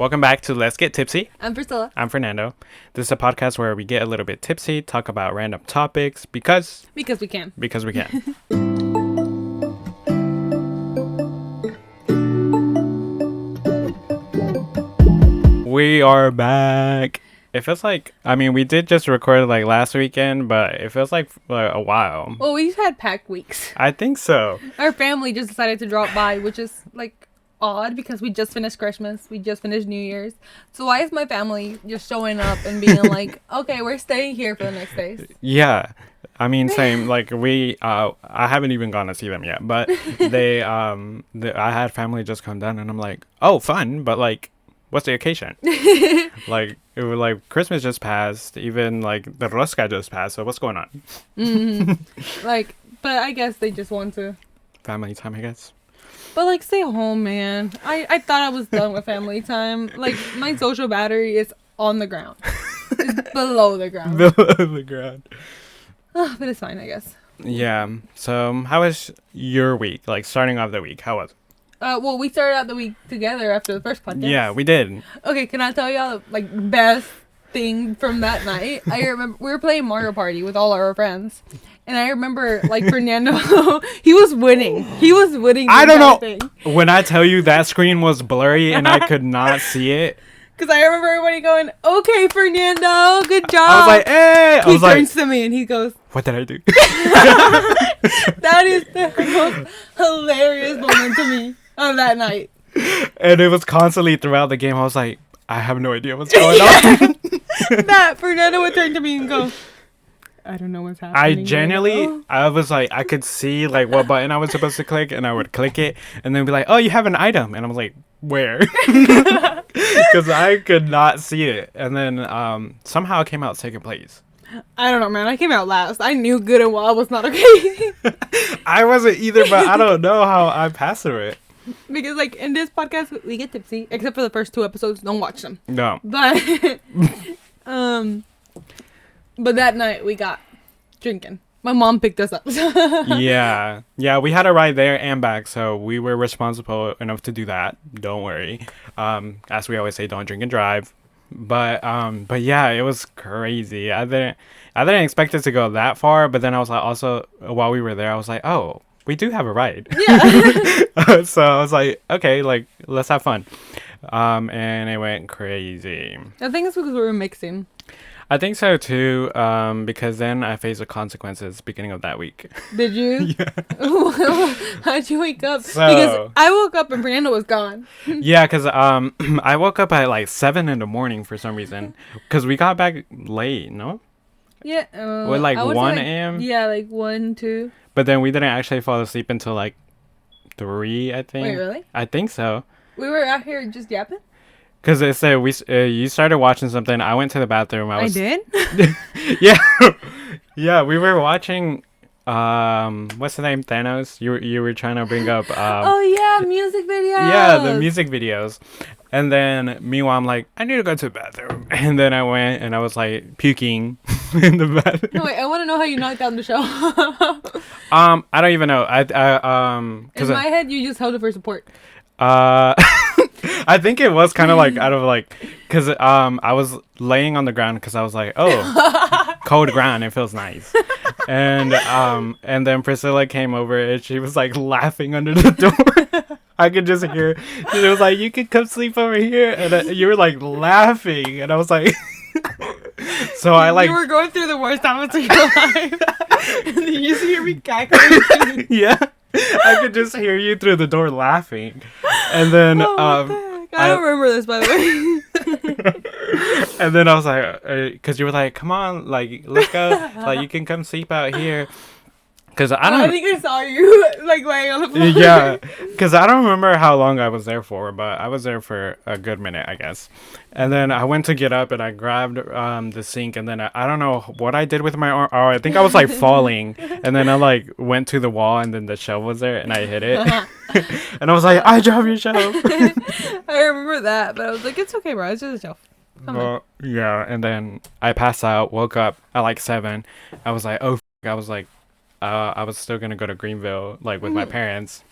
Welcome back to Let's Get Tipsy. I'm Priscila. I'm Fernando. This is a podcast where we get a little bit tipsy, talk about random topics because we can. Because we can. We are back. It feels like, we did just record like last weekend, but it feels like a while. Well, we've had packed weeks. I think so. Our family just decided to drop by, which is like odd because we just finished Christmas. We just finished New Year's. So why is my family just showing up and being like, okay, we're staying here for the next days? Yeah. Same. Like I haven't even gone to see them yet, but I had family just come down and I'm like, oh, fun. But like, what's the occasion? Like, it was like Christmas just passed. Even like the Rosca just passed. So what's going on? Mm-hmm. But I guess they just want to. Family time, I guess. But like, stay home, man. I thought I was done with family time. Like, my social battery is on the ground. It's below the ground. Below the ground. But it's fine, I guess. Yeah. So how was your week? Like, starting off the week, how was it? Well, we started out the week together after the first podcast. Yeah, we did. Okay, can I tell y'all, like, best thing from that night? I remember we were playing Mario Party with all our friends. And I remember, like, Fernando, he was winning. I don't know. Thing. When I tell you that screen was blurry and I could not see it. Because I remember everybody going, okay, Fernando, good job. I was like, hey. He turns to me and he goes, what did I do? That is the most hilarious moment to me of that night. And it was constantly throughout the game. I was like, I have no idea what's going on. That Fernando would turn to me and go, I don't know what's happening. I was like, I could see like what button I was supposed to click, and I would click it, and then be like, oh, you have an item, and I was like, where? Because I could not see it, and then somehow I came out second place. I don't know, man. I came out last. I knew good and well I was not okay. I wasn't either, but I don't know how I passed through it. Because like in this podcast we get tipsy, except for the first 2 episodes. Don't watch them. No. But but that night we got drinking. My mom picked us up. Yeah, we had a ride there and back, so we were responsible enough to do that. Don't worry. As we always say, don't drink and drive. But yeah, it was crazy. I didn't expect it to go that far, but then I was like, also while we were there, I was like, oh, we do have a ride. Yeah. So I was like, okay, like let's have fun. And it went crazy. I think it's because we were mixing. I think so too, because then I faced the consequences beginning of that week. Did you? Yeah. How'd you wake up? Because I woke up and Fernando was gone. Yeah, because I woke up at like 7 a.m. for some reason, because we got back late, no? Yeah. What, like 1 a.m.? Yeah, like 1, 2. But then we didn't actually fall asleep until like 3, I think. Wait, really? I think so. We were out here just yapping? Because it said you started watching something. I went to the bathroom. I did? Yeah. Yeah, we were watching, what's the name? Thanos? You were trying to bring up. Oh, yeah, music videos. Yeah, the music videos. And then, meanwhile, I'm like, I need to go to the bathroom. And then I went and I was like puking in the bathroom. No, wait, I want to know how you knocked down the show. I don't even know. In my head, you just held it for support. I think it was kind of like out of like, because I was laying on the ground because I was like, oh, cold ground, it feels nice. And then Priscilla came over and she was like laughing under the door. I could just hear, she was like, you could come sleep over here, and you were like laughing, and I was like, so I like, you were going through the worst times of your life, and then you just hear me cackling. Yeah, I could just hear you through the door laughing, and then I don't remember this, by the way. And then I was like, because you were like, come on, like let's go, like you can come sleep out here. Because I think I saw you like laying on the floor. Yeah, because I don't remember how long I was there for, but I was there for a good minute, I guess. And then I went to get up and I grabbed the sink, and then I don't know what I did with my arm. Oh, I think I was like falling, and then I like went to the wall, and then the shelf was there, and I hit it. And I was like, I dropped your shelf. I remember that, but I was like, it's okay, bro. It's just a shelf. Well, yeah, and then I passed out, woke up at like 7. I was like, oh, I was like, I was still gonna go to Greenville, like with my parents.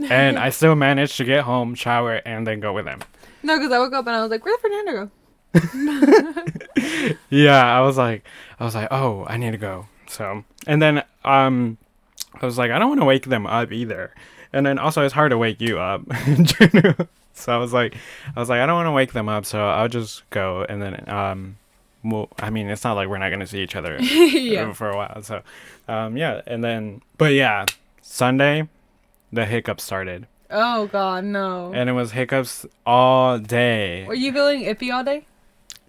And I still managed to get home, shower, and then go with them. No, because I woke up and I was like, where'd Fernando go? Yeah, I was like, oh, I need to go. So, and then I was like, I don't want to wake them up either. And then also it's hard to wake you up in general. So I don't want to wake them up, so I'll just go. And then well, I mean, it's not like we're not gonna see each other Yeah. for a while. So yeah, and then but yeah, Sunday the hiccups started, Oh, God, no. and it was hiccups all day. Were you feeling iffy all day?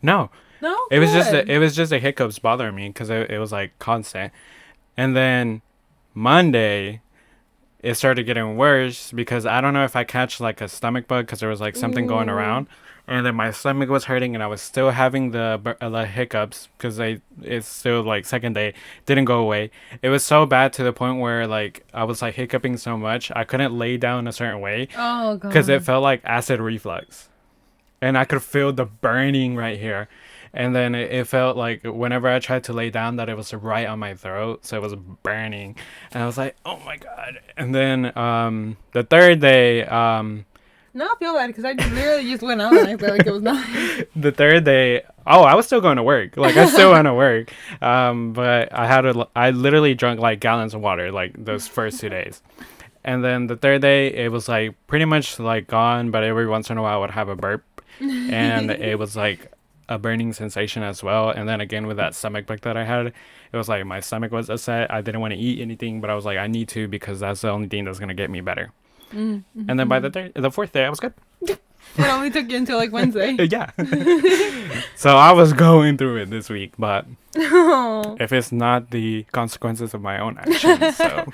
No, No? it was just Good. it was just the hiccups bothering me because it was like constant. And then Monday it started getting worse because I don't know if I catch like a stomach bug because there was like something going Ooh. around, and then my stomach was hurting and I was still having the hiccups because it's still like second day didn't go away. It was so bad to the point where like I was like hiccuping so much I couldn't lay down a certain way Oh, because it God. felt like acid reflux, and I could feel the burning right here. And then it felt like whenever I tried to lay down that it was right on my throat, so it was burning. And I was like, oh my God. And then the third day, No, I feel bad because I literally just went out and I felt like it was nothing. the third day, oh, I was still going to work. Like I still went to work. But I literally drank like gallons of water like those first 2 days. And then the third day, it was like pretty much like gone, but every once in a while I would have a burp. And it was like a burning sensation as well. And then again with that stomach bug that I had, it was like my stomach was upset. I didn't want to eat anything, but I was like, I need to because that's the only thing that's gonna get me better. Mm-hmm. And then by the fourth day, I was good. It only took you until like Wednesday. Yeah. So I was going through it this week, but Oh. if it's not the consequences of my own actions, so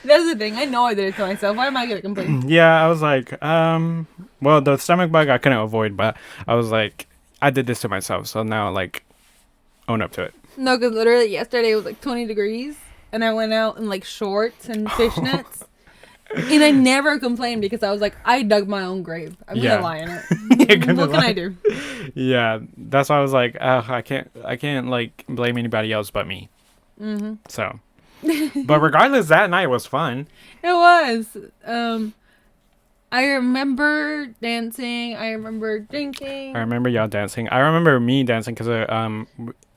That's the thing. I know I did it to myself. Why am I gonna complain? yeah, I was like, well, the stomach bug I couldn't avoid, but I was like, I did this to myself, so now like own up to it. No, because literally yesterday it was like 20 degrees, and I went out in like shorts and fishnets, and I never complained because I was like, I dug my own grave. I'm Yeah. gonna lie in You're it. gonna What can lie. I do? Yeah, that's why I was like, I can't like blame anybody else but me. Mm-hmm. So, but regardless, that night was fun. It was. I remember dancing. I remember drinking. I remember y'all dancing. I remember me dancing because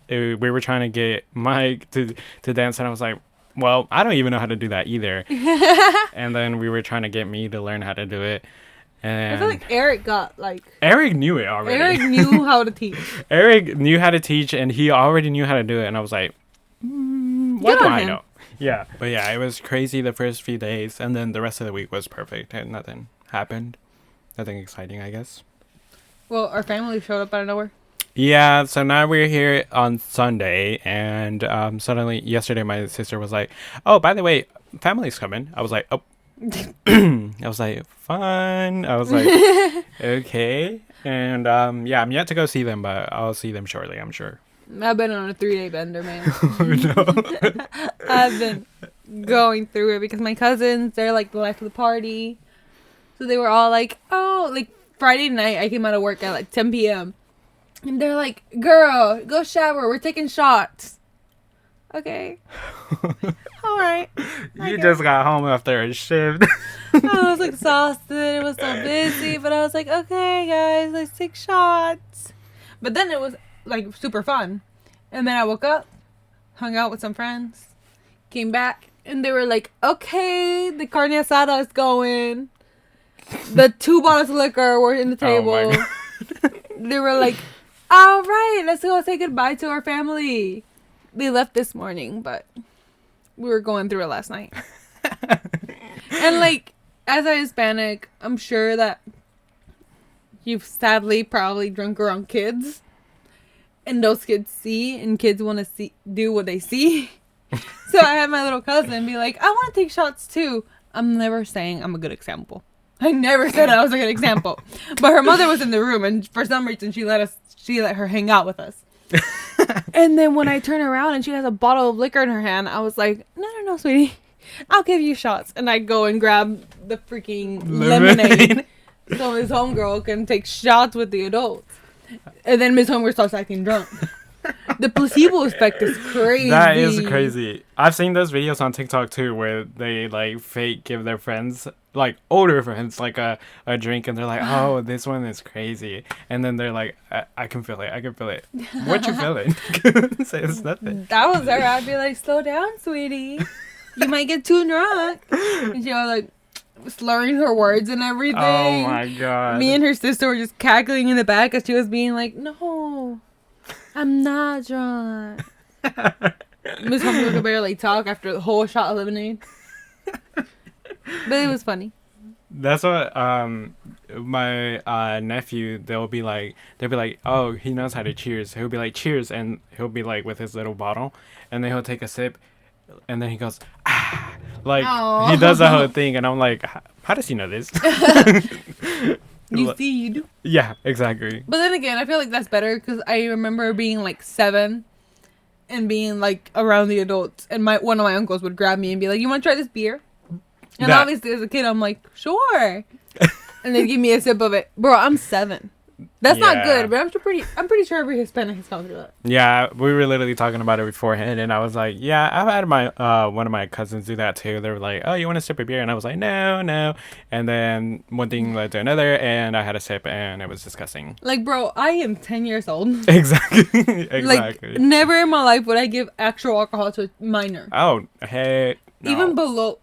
we were trying to get Mike to dance, and I was like, well, I don't even know how to do that either. And then we were trying to get me to learn how to do it, I feel and like Eric got like. Eric knew it already. Eric knew how to teach. Eric knew how to teach, and he already knew how to do it, and I was like, what Good do on I him. know? Yeah, but yeah, it was crazy the first few days, and then the rest of the week was perfect, and nothing happened, nothing exciting, I guess. Well, our family showed up out of nowhere. Yeah, so now we're here on Sunday, and suddenly yesterday my sister was like, "Oh, by the way, family's coming." I was like, "Oh," I was like, "Fun." I was like, "Okay," and yeah, I'm yet to go see them, but I'll see them shortly, I'm sure. I've been on a 3-day bender, man. Oh no. I've been going through it because my cousins, they're like the life of the party. So they were all like, oh, like Friday night, I came out of work at like 10 p.m. And they're like, girl, go shower. We're taking shots. Okay. All right. You just got home after a shift. I was exhausted. It was so busy. But I was like, okay, guys, let's take shots. But then it was like super fun. And then I woke up, hung out with some friends, came back, and they were like, okay, the carne asada is going. The 2 bottles of liquor were in the Oh my table. They were like, all right, let's go say goodbye to our family. They left this morning, but we were going through it last night. And like, as a Hispanic, I'm sure that you've sadly probably drunk around kids. And those kids see, and kids want to do what they see. So I had my little cousin be like, I want to take shots too. I'm never saying I'm a good example. I never said I was a good example. But her mother was in the room, and for some reason she let her hang out with us. And then when I turn around and she has a bottle of liquor in her hand, I was like, no, sweetie. I'll give you shots. And I go and grab the freaking lemonade so Miss Homegirl can take shots with the adults. And then Miss Homegirl starts acting drunk. The placebo effect is crazy. That is crazy. I've seen those videos on TikTok too where they like fake give their friends like older friends like a drink, and they're like, oh, this one is crazy, and then they're like, I can feel it, I can feel it. What you feeling? Say it's nothing. That was her. I'd be like, slow down, sweetie. You might get too drunk. And she was like slurring her words and everything. Oh my god. Me and her sister were just cackling in the back as she was being like, no, I'm not drunk. Miss Humphrey could barely talk after the whole shot of lemonade. But it was funny. That's what my nephew, they'll be like, oh, he knows how to cheers. He'll be like, cheers, and he'll be like with his little bottle, and then he'll take a sip, and then he goes, ah, like Aww. he does the whole thing, and I'm like, how does he know this? You see, you do. Yeah, exactly. But then again, I feel like that's better because I remember being like 7 and being like around the adults, and one of my uncles would grab me and be like, you want to try this beer? And obviously as a kid, I'm like, sure. And they'd give me a sip of it. Bro, I'm 7. That's not good, but I'm pretty sure every Hispanic has gone through that. Yeah, we were literally talking about it beforehand, and I was like, yeah, I've had my one of my cousins do that too. They were like, oh, you want to sip a beer? And I was like, no. And then one thing led to another, and I had a sip, and it was disgusting. Like, bro, I am 10 years old. Exactly. Like, never in my life would I give actual alcohol to a minor. Oh, hey. No. Even below,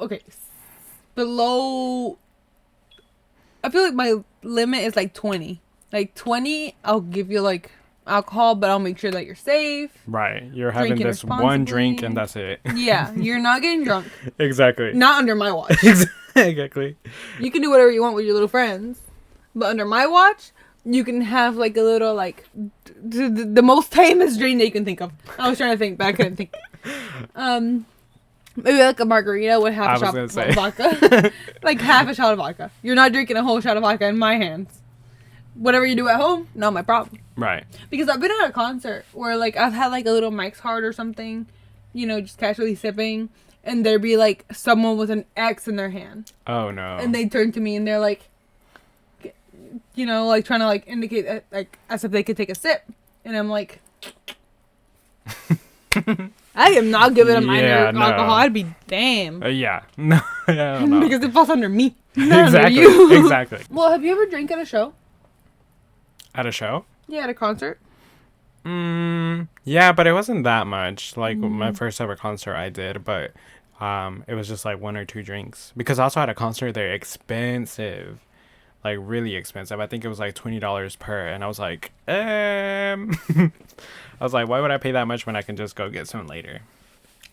I feel like my limit is like 20. Like 20, I'll give you like alcohol, but I'll make sure that you're safe. Right. You're having Drinking this one drink and that's it. Yeah, you're not getting drunk. Exactly. Not under my watch. Exactly. You can do whatever you want with your little friends, but under my watch, you can have like a little like the most tamest drink that you can think of. I was trying to think, but I couldn't think. Maybe like a margarita with half a shot of vodka. Like half a shot of vodka. You're not drinking a whole shot of vodka in my hands. Whatever you do at home, not my problem. Right. Because I've been at a concert where like I've had like a little Mike's Hard or something, you know, just casually sipping, and there'd be like someone with an X in their hand. Oh no. And they turn to me and they're like, you know, like trying to like indicate like as if they could take a sip, and I'm like, I am not giving a minor alcohol. I'd be damn. Yeah. No. Yeah. No. Because it falls under me. Not Exactly. under you. Exactly. Well, have you ever drank at a show? At a show? Yeah, at a concert. Yeah, but it wasn't that much. Like my first ever concert I did, but it was just like 1 or 2 drinks. Because also at a concert they're expensive. Like really expensive. I think it was like $20 per, and I was like, I was like, why would I pay that much when I can just go get some later?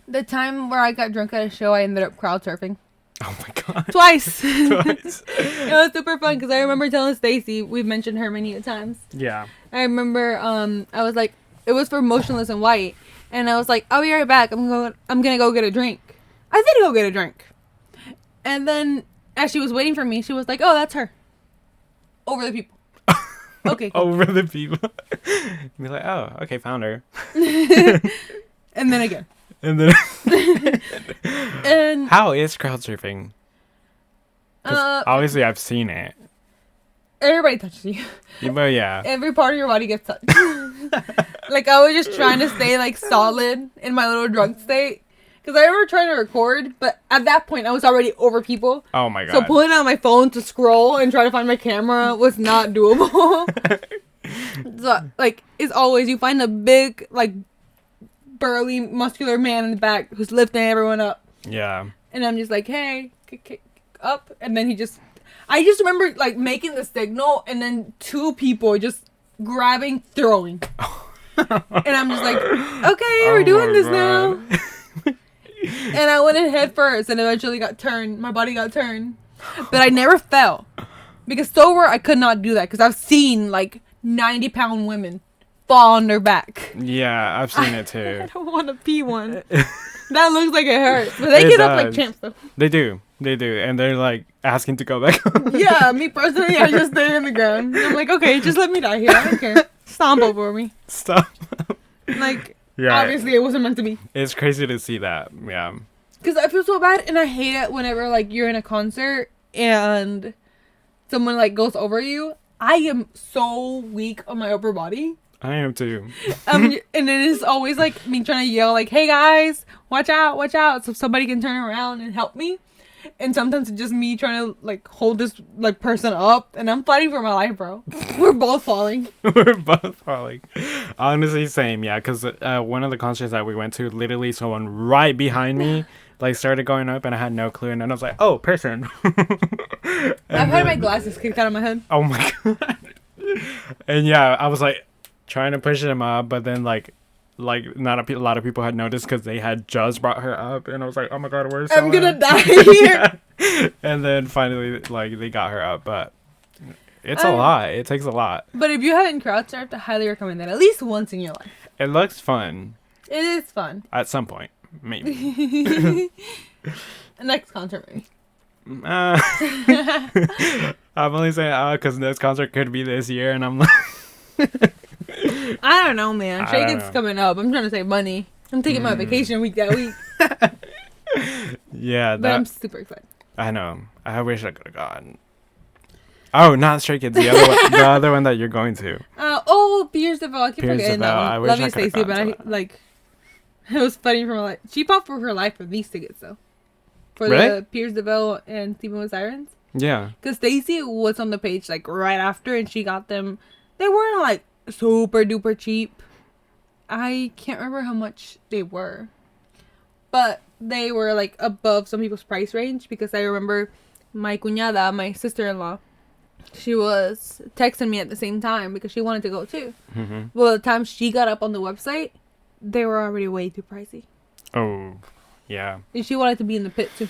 The time where I got drunk at a show, I ended up crowd surfing. Oh my god. Twice. Twice. It was super fun because I remember telling Stacy, we've mentioned her many times. Yeah. I remember I was like, it was for Motionless in White, and I was like, I'll be right back. I'm gonna go get a drink. I did go get a drink. And then as she was waiting for me, she was like, oh, that's her. Over the people. Okay. Cool. Over the people. Be like, oh, okay, found her. And then again. And then and how is crowd surfing? Obviously I've seen it. Everybody touches you. But yeah. Every part of your body gets touched. Like I was just trying to stay like solid in my little drunk state. Because I remember trying to record, but at that point I was already over people. Oh my god. So pulling out my phone to scroll and try to find my camera was not doable. So like it's always you find a big like burly muscular man in the back who's lifting everyone up. Yeah. And I'm just like, hey, up. And then I just remember like making the signal and then 2 people just grabbing, throwing. And I'm just like, okay, we're doing this now. And I went in head first and eventually my body got turned. But I never fell. Because sober, I could not do that. Because I've seen like 90-pound women fall on their back. Yeah, I've seen it too. I don't want to pee one. That looks like it hurts. But they get up like champs though. They do. And they're like asking to go back up. Yeah, me personally, I just stay in the ground. I'm like, okay, just let me die here. I don't care. Stomp over me. Stop. Like, yeah, obviously it wasn't meant to be. It's crazy to see that. Yeah. Because I feel so bad and I hate it whenever like you're in a concert and someone like goes over you. I am so weak on my upper body. I am too. And it is always like me trying to yell like, hey guys, watch out, so somebody can turn around and help me. And sometimes it's just me trying to like hold this like person up, and I'm fighting for my life, bro. We're both falling. We're both falling. Honestly, same. Yeah, because one of the concerts that we went to, literally someone right behind me like started going up, and I had no clue, and then I was like, "Oh, person." I've had my glasses kicked out of my head. Oh my god. And yeah, I was like trying to push him up, but then like not a lot of people had noticed because they had just brought her up, and I was like, "Oh my god, where's I'm someone?" gonna die here. Yeah. And then finally, like they got her up, but it's a lot. It takes a lot. But if you haven't crowd surfed, I highly recommend that at least once in your life. It looks fun It is fun. at some point, maybe. Next concert, maybe. I'm only saying because this concert could be this year, and I'm like, I don't know, man. I Shake don't It's know. coming up. I'm trying to save money. I'm taking my vacation week that week, yeah, but I'm that super excited. I know. I wish I could have gone. Oh, not Stray Kids. The other one, the other one that you're going to. Piers DeVille. I keep Piers forgetting DeVille. that I one. wish Love I you, could've Stacey, gone but to I that. like. It was funny for my life. She fought for her life for these tickets though, for Really? the Piers DeVille and Stephen with Sirens. Yeah. Because Stacey was on the page like right after, and she got them. They weren't like super duper cheap. I can't remember how much they were, but they were like above some people's price range, because I remember my cuñada, my sister-in-law, she was texting me at the same time because she wanted to go too. Mm-hmm. Well, the time she got up on the website, they were already way too pricey. Oh, yeah. And she wanted to be in the pit too.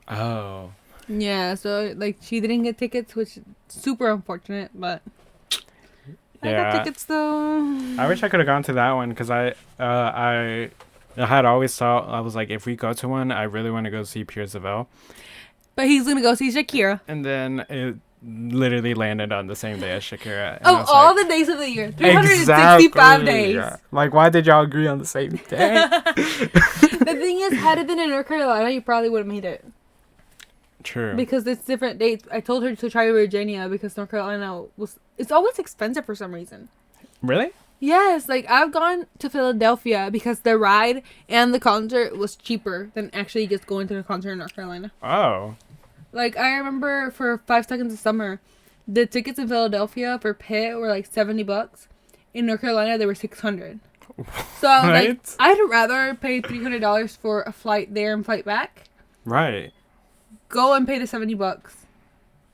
Oh. Yeah, so like she didn't get tickets, which is super unfortunate, but I Yeah. got tickets though. I wish I could have gone to that one because I had always thought, I was like, if we go to one, I really want to go see Piers DeVille. But he's gonna go see Shakira. And then it literally landed on the same day as Shakira. And I Oh, was all like, the days of the year. 365 exactly. days. Yeah. Like, why did y'all agree on the same day? The thing is, had it been in North Carolina, you probably would have made it. True. Because it's different dates. I told her to try Virginia because North Carolina it's always expensive for some reason. Really? Yes, like I've gone to Philadelphia because the ride and the concert was cheaper than actually just going to the concert in North Carolina. Oh. Like I remember for 5 Seconds of Summer, the tickets in Philadelphia for Pitt were like $70. In North Carolina, they were $600. So I was like, Right? I'd rather pay $300 for a flight there and flight back. Right. Go and pay the $70,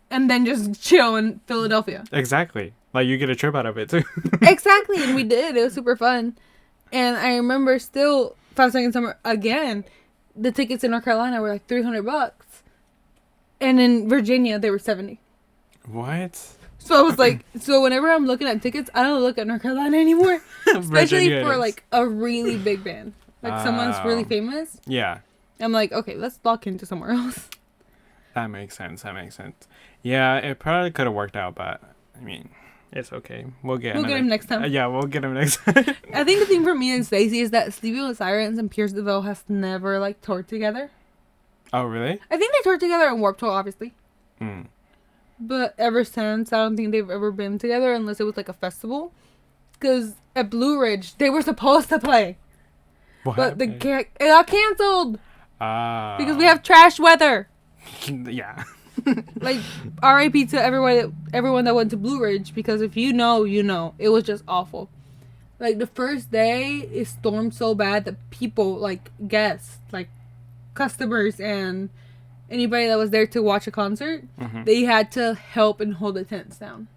and then just chill in Philadelphia. Exactly. Like, you get a trip out of it, too. Exactly, and we did. It was super fun. And I remember still 5 Seconds of Summer again. The tickets in North Carolina were like $300, and in Virginia they were $70. What? So I was like, so whenever I'm looking at tickets, I don't look at North Carolina anymore, especially Virginia for is. like a really big band, like someone's really famous. Yeah. I'm like, okay, let's lock into somewhere else. That makes sense. Yeah, it probably could have worked out, but, I mean, it's okay. We'll get We'll get him next time. Yeah, we'll get him next time. I think the thing for me and Stacey is that Sleeping with Sirens and Piers DeVille has never like toured together. Oh, really? I think they toured together in Warped Tour, obviously. Hmm. But ever since, I don't think they've ever been together unless it was like a festival. Because at Blue Ridge, they were supposed to play. What But happened? it got canceled. Ah. Because we have trash weather. Yeah. Like, RIP to everyone that went to Blue Ridge. Because if you know, you know. It was just awful. Like, the first day, it stormed so bad that people, like, guests, like, customers and anybody that was there to watch a concert, they had to help and hold the tents down.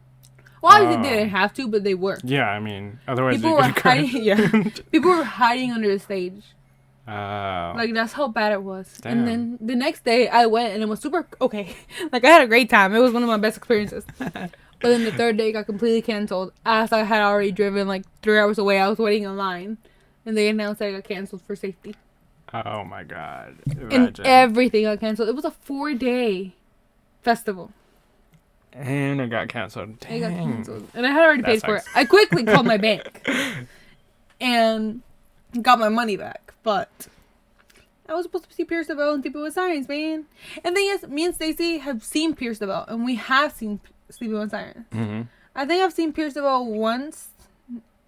Well, obviously they didn't have to, but they were. Yeah, I mean, otherwise People you were could cry. hiding. Yeah, people were hiding under the stage. Oh. Like that's how bad it was. Damn. And then the next day I went and it was super okay. Like I had a great time. It was one of my best experiences. But then the third day it got completely canceled. As I had already driven like 3 hours away, I was waiting in line, and they announced that it got canceled for safety. Oh my god. And Imagine. everything got canceled. It was a 4-day festival. And it got canceled. It got Dang. canceled. And I had already That paid for it. sucks. I quickly called my bank and got my money back. But I was supposed to see Piers DeVille and Sleeping with Sirens, man. And the thing is, me and Stacey have seen Piers DeVille, and we have seen Sleeping with Sirens. Mm-hmm. I think I've seen Piers DeVille once,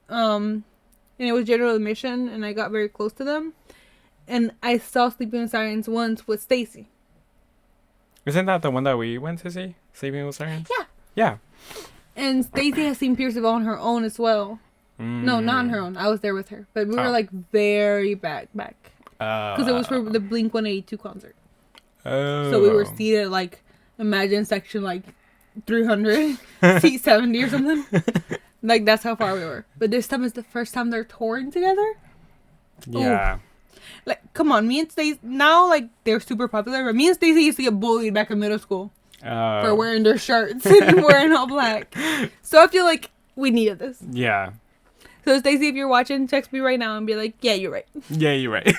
and it was general admission, and I got very close to them. And I saw Sleeping with Sirens once with Stacey. Isn't that the one that we went to see? Sleeping with Sirens? Yeah. Yeah. And Stacey has seen Pierce on her own as well. No, not on her own. I was there with her. But we were like very back. Because it was for the Blink 182 concert. Oh. So we were seated like, imagine section like 300, seat 70 or something. Like that's how far we were. But this time is the first time they're touring together. Yeah. Ooh. Like, come on, me and Stacey, now like they're super popular, but me and Stacey used to get bullied back in middle school for wearing their shirts and wearing all black. So I feel like we needed this. Yeah. So Stacey, if you're watching, text me right now and be like, yeah, you're right. Yeah, you're right.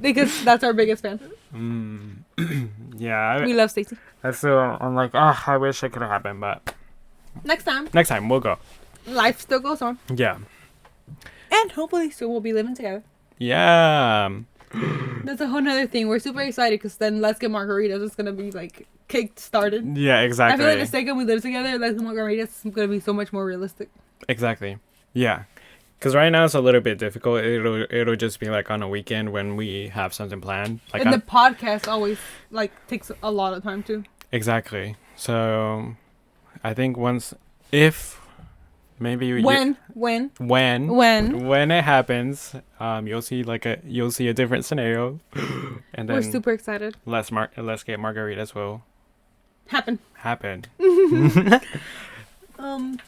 Because that's our biggest fan. Yeah. We love Stacey. I'm like, oh, I wish it could have happened, but Next time, we'll go. life still goes on. Yeah. And hopefully soon we'll be living together. Yeah. That's a whole nother thing. We're super excited because then Let's Get Margaritas is going to be like kick started. Yeah, exactly. I feel like the second we live together, Let's Get Margaritas is going to be so much more realistic. Exactly. Yeah. Because right now it's a little bit difficult. It'll just be like on a weekend when we have something planned. Like and the podcast always like takes a lot of time too. Exactly. So I think if maybe when it happens, you'll see a different scenario, and then we're super excited. Let's Get Margaritas will happen.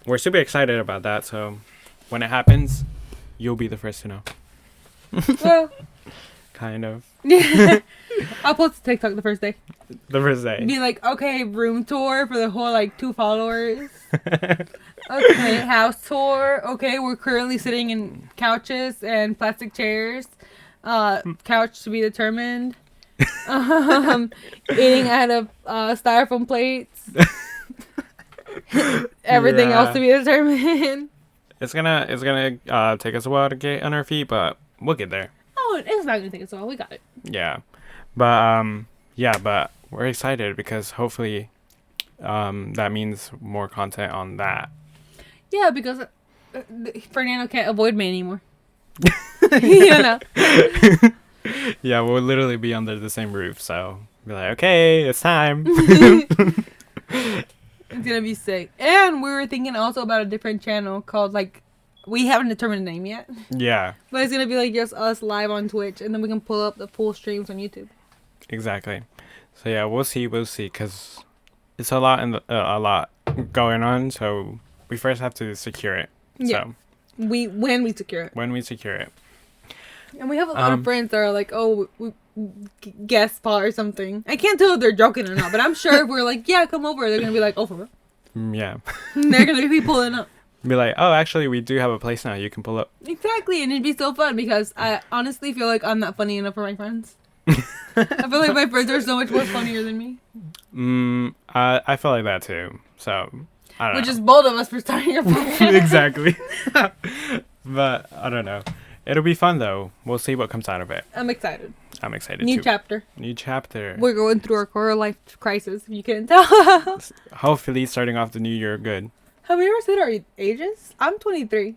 We're super excited about that. So when it happens, you'll be the first to know. Well, kind of. I'll post a TikTok the first day. Be like, okay, room tour for the whole like 2 followers. Okay, house tour. Okay, we're currently sitting in couches and plastic chairs. Couch to be determined. Eating out of styrofoam plates. Everything else to be determined. It's gonna take us a while to get on our feet, but we'll get there. Oh, it's not gonna take us a while. We got it. Yeah, but we're excited because hopefully, that means more content on that. Yeah, because Fernando can't avoid me anymore. You know. Yeah, we'll literally be under the same roof, so be like, okay, it's time. It's gonna be sick. And we were thinking also about a different channel called like, we haven't determined the name yet. Yeah. But it's gonna be like just us live on Twitch, and then we can pull up the full streams on YouTube. Exactly. So yeah, we'll see, because it's a lot going on. So we first have to secure it. Yeah. So when we secure it. And we have a lot of friends that are like, oh, we guest spot or something. I can't tell if they're joking or not, but I'm sure if we're like, yeah, come over, they're gonna be like, oh, for real? Yeah. They're gonna be pulling up. Be like, oh, actually, we do have a place now. You can pull up. Exactly, and it'd be so fun because I honestly feel like I'm not funny enough for my friends. I feel like my friends are so much more funnier than me. I feel like that too. So I don't know. Which is bold of us for starting a podcast. Exactly. But I don't know. It'll be fun though. We'll see what comes out of it. I'm excited. I'm excited New too. New chapter. We're going through our quarter life crisis, if you couldn't tell. Hopefully starting off the new year good. Have we ever said our ages? I'm 23.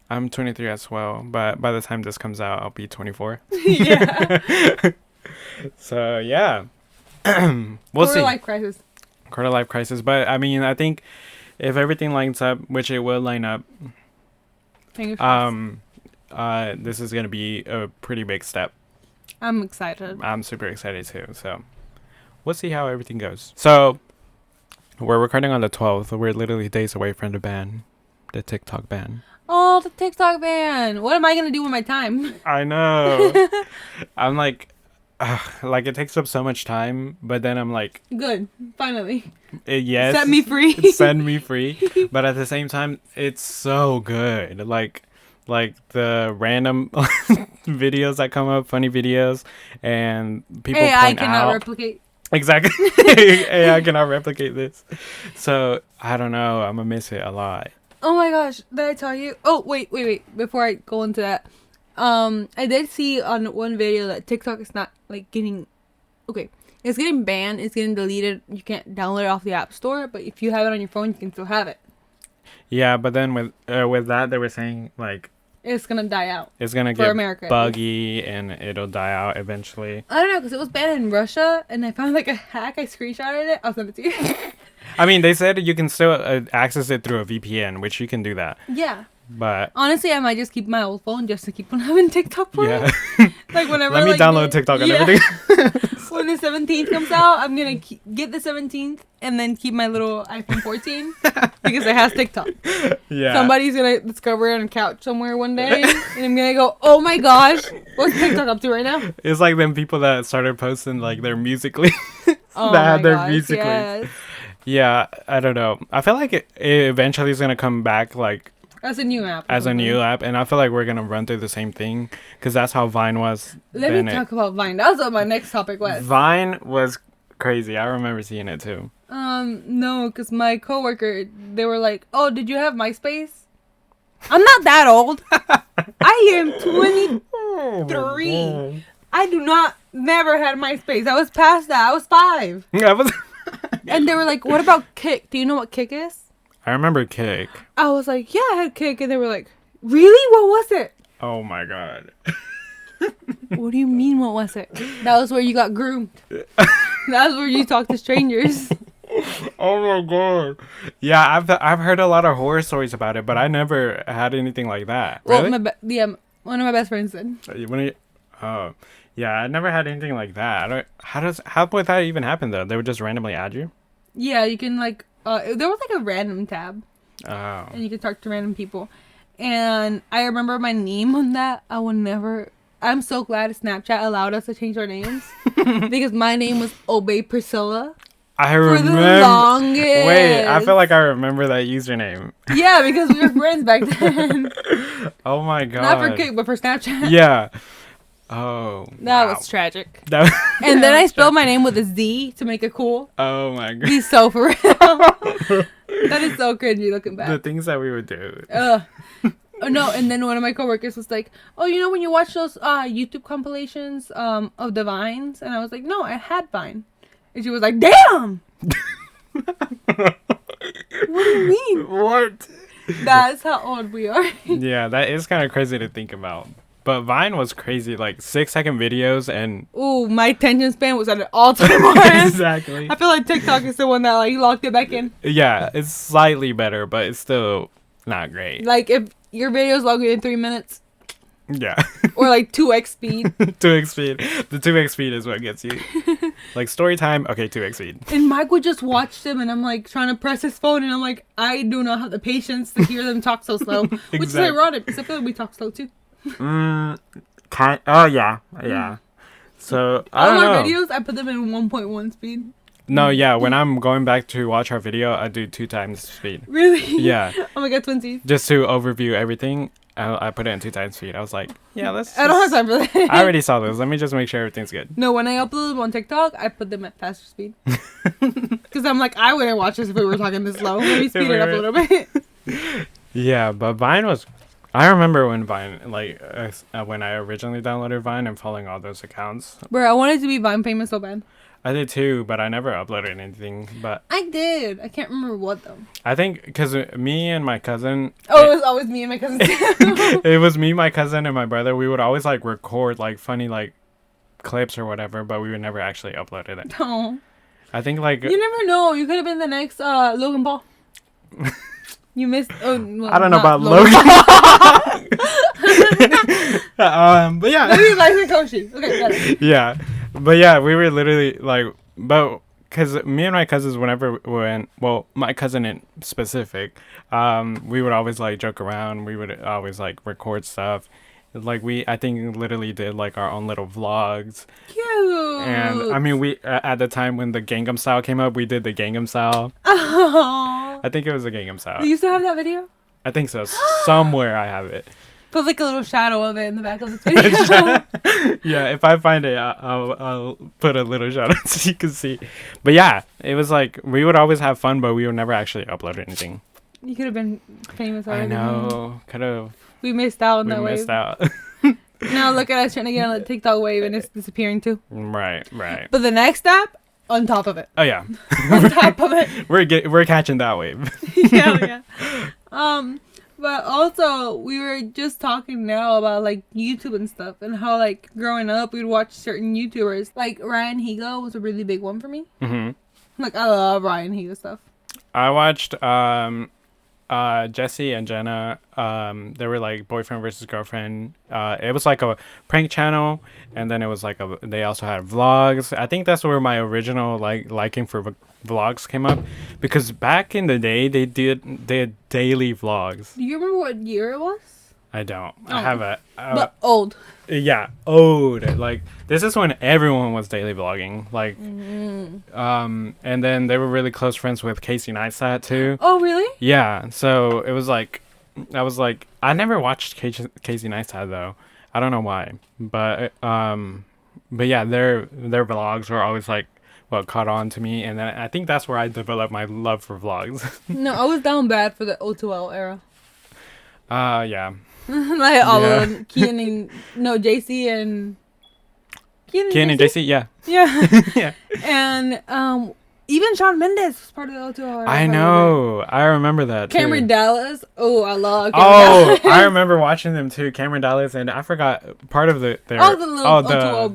I'm 23 as well, but by the time this comes out, I'll be 24. Yeah. So, yeah. We'll see. Quarter life crisis. But, I mean, I think if everything lines up, which it will line up, Fingers crossed. This is going to be a pretty big step. I'm excited. I'm super excited too. So, we'll see how everything goes. So, we're recording on the 12th. We're literally days away from the ban. The TikTok ban. Oh, the TikTok ban. What am I going to do with my time? I know. I'm like it takes up so much time, but then I'm like, good. Finally. Yes. Set me free. Send me free. But at the same time, it's so good. Like the random videos that come up, funny videos, and people AI point cannot out. replicate. Exactly. AI cannot replicate this. So, I don't know. I'm going to miss it a lot. Oh my gosh. Did I tell you? Oh, wait. Before I go into that. I did see on one video that TikTok is not like getting... Okay. It's getting banned. It's getting deleted. You can't download it off the App Store. But if you have it on your phone, you can still have it. Yeah, but then with that, they were saying like... it's gonna die out. It's gonna For get America, buggy and it'll die out eventually. I don't know, because it was banned in Russia, and I found like a hack. I screenshotted it. I'll send it to you. I mean, they said you can still access it through a VPN, which you can do that. Yeah. But honestly, I might just keep my old phone just to keep on having TikTok for yeah, it. Like whenever let me like, download TikTok and everything. When the 17th comes out, I'm gonna get the 17th and then keep my little iPhone 14 because it has TikTok. Yeah. Somebody's gonna discover it on a couch somewhere one day, and I'm gonna go, "Oh my gosh, what's TikTok up to right now?" It's like them people that started posting like their Musical.ly Oh that had my their gosh, Musical.ly. yes. Yeah, I don't know. I feel like it eventually is gonna come back like As a new app. as a new app, and I feel like we're gonna run through the same thing because that's how Vine was. Let me talk about Vine. That was what my next topic was. Vine was crazy. I remember seeing it too. No, because my coworker, they were like, "Oh, did you have MySpace?" I'm not that old. I am 23. I never had MySpace. I was past that. I was 5. I was. And they were like, "What about Kick? Do you know what Kick is?" I remember Kick. I was like, "Yeah, I had Kick." And they were like, "Really? What was it?" Oh my god. What do you mean, what was it? That was where you got groomed. That was where you talked to strangers. Oh my god. Yeah, I've heard a lot of horror stories about it, but I never had anything like that. Really? Well, one of my best friends did. Oh, yeah, I never had anything like that. How would that even happen though? They would just randomly add you? Yeah, you can like, there was like a random tab. Oh. And you could talk to random people. And I remember my name on that. I'm so glad Snapchat allowed us to change our names. Because my name was Obey Priscilla. I For remember. the longest. Wait, I feel like I remember that username. Yeah, because we were friends back then. Oh my god. Not for Kick, but for Snapchat. Yeah. Oh. That wow. was tragic. That And then I spelled my name with a Z to make it cool. Oh my god. Be so for real. That is so cringy looking back. The things that we would do. Oh, no, and then one of my coworkers was like, "Oh, you know when you watch those YouTube compilations of the Vines?" And I was like, "No, I had Vine." And she was like, "Damn!" What do you mean? What? That's how old we are. Yeah, that is kind of crazy to think about. But Vine was crazy, like 6-second videos and... Ooh, my attention span was at an all-time high. Exactly. I feel like TikTok is the one that like locked it back in. Yeah, it's slightly better, but it's still not great. Like if your videos longer than 3 minutes. Yeah. Or like 2x speed. 2x speed. The 2x speed is what gets you. Like story time, okay, 2x speed. And Mike would just watch them, and I'm like trying to press his phone, and I'm like, I do not have the patience to hear them talk so slow. Which is ironic, because I feel like we talk slow too. Oh yeah. So I All don't our know. videos, I put them in 1.1 speed. No, yeah. When I'm going back to watch our video, I do 2 times speed. Really? Yeah. Oh my god, twinsies. Just to overview everything, I put it in 2 times speed. I was like, yeah, let's. I don't have time for that. I already saw those. Let me just make sure everything's good. No, when I upload them on TikTok, I put them at faster speed. Because I'm like, I wouldn't watch this if we were talking this slow. Let me speed it up a little bit. Yeah, but Vine was. I remember when Vine, like, when I originally downloaded Vine and following all those accounts. Bro, I wanted to be Vine famous so bad. I did too, but I never uploaded anything. But I did. I can't remember what though. I think because me and my cousin. Oh, it was always me and my cousin. It was me, my cousin, and my brother. We would always like record like funny like clips or whatever, but we would never actually upload it. No. I think like You never know. You could have been the next Logan Paul. You missed. Oh, well, I don't know about Logan. But yeah. Maybe like Koshi. Okay, got it. Yeah, but yeah, we were literally like, but because me and my cousins, whenever we went, well, my cousin in specific, we would always like joke around. We would always like record stuff. Like I think literally did like our own little vlogs. Cute. And I mean, we at the time when the Gangnam Style came up, we did the Gangnam Style. Oh. I think it was the Gangnam Style. Do you still have that video? I think so. Somewhere I have it. Put like a little shadow of it in the back of the video. Yeah, if I find it, I'll put a little shout out so you can see. But yeah, it was like we would always have fun, but we would never actually upload anything. You could have been famous already. I know, could have. We missed out on We that wave. missed out. Now look at us trying to get on the TikTok wave and it's disappearing too. Right. But the next step, on top of it. Oh yeah, On top of it. we're catching that wave. Yeah. But also, we were just talking now about like YouTube and stuff, and how like growing up, we'd watch certain YouTubers. Like Ryan Higa was a really big one for me. Hmm. Like I love Ryan Higa stuff. I watched Jesse and Jenna. They were like boyfriend versus girlfriend. It was like a prank channel, and then it was like they also had vlogs. I think that's where my original liking for vlogs came up, because back in the day they did daily vlogs. Do you remember what year it was? I don't. Oh. I have a But old. yeah, old. Like this is when everyone was daily vlogging. Like and then they were really close friends with Casey Neistat too. Oh really? Yeah, so it was like, I was like, I never watched Casey Neistat though. I don't know why, but yeah, their vlogs were always like what caught on to me, and then I think that's where I developed my love for vlogs. No, I was down bad for the O2L era. Yeah, Like all Yeah. of them, Kian and no JC and Ken and JC, yeah, Yeah, yeah. and even Shawn Mendes was part of the O2L era. I know, I remember that. Too. Cameron Dallas. Oh, I love Cameron Oh, Dallas. I remember watching them too, Cameron Dallas, and I forgot part of their All the little O2L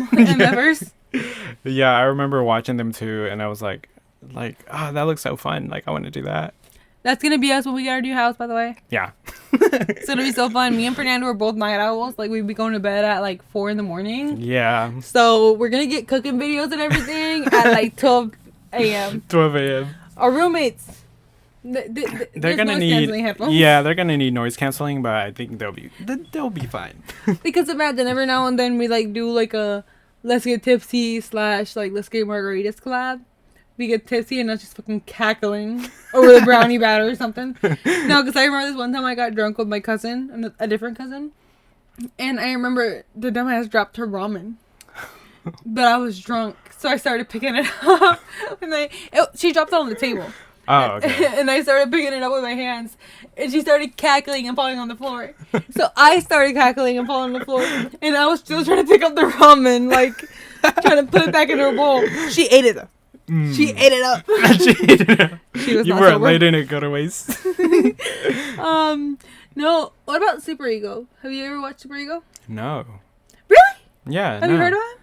MFers. Yeah, I remember watching them too, and I was like, that looks so fun. Like, I want to do that. That's gonna be us when we get our new house, by the way. Yeah. It's gonna be so fun. Me and Fernando are both night owls. Like we'd be going to bed at like 4 a.m. Yeah. So we're gonna get cooking videos and everything at like 12 a.m. 12 a.m. Our roommates. They're There's gonna noise need. canceling headphones. Yeah, they're gonna need noise canceling, but I think they'll be fine. Because imagine every now and then we like do like a let's get tipsy / like let's get margaritas collab. We get tipsy and us just fucking cackling over the brownie batter or something. No, because I remember this one time I got drunk with my cousin, a different cousin, and I remember the dumbass dropped her ramen, but I was drunk, so I started picking it up, and she dropped it on the table. Oh, okay. And I started picking it up with my hands, and she started cackling and falling on the floor. So I started cackling and falling on the floor, and I was still trying to pick up the ramen, like trying to put it back in her bowl. She ate it though. She ate it up. She was You not weren't sober. letting it go to waste. No. What about Super Ego? Have you ever watched Super Ego? No. Really? Yeah. Have you heard of him?